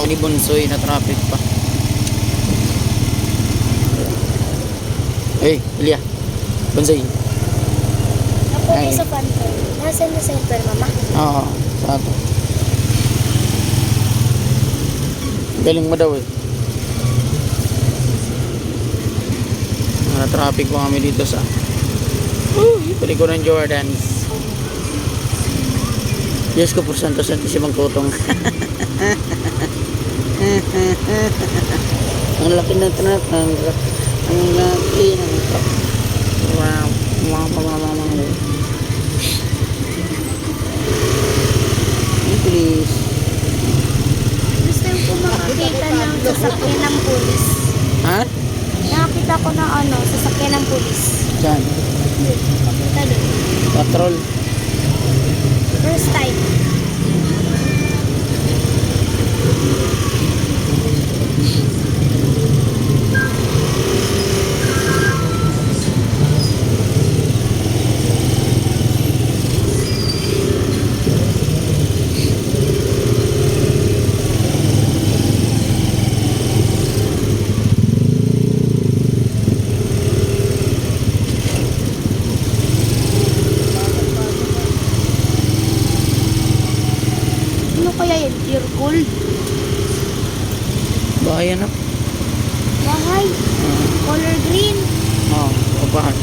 ni Bonsoy na traffic pa. Ilya. Bonsoy. Ako sa pantay. Nasaan na center, mama? Oo, sa ato. Galing mo daw eh. Traffic pa kami dito sa pwede ko ng Jordans. Diyos ko, porsanto-santo si Magtutong. Ang laki ng truck. Ang laki ng truck. Wow. Please. Gusto ko makakita ng sasakyan ng pulis. Ha? Nakakita ko ng sasakyan ng pulis. Diyan. Makita doon. Patrol. First time. Ano kaya yun? Pure gold? Bahay na. Bahay? Color green? Oo, bahay.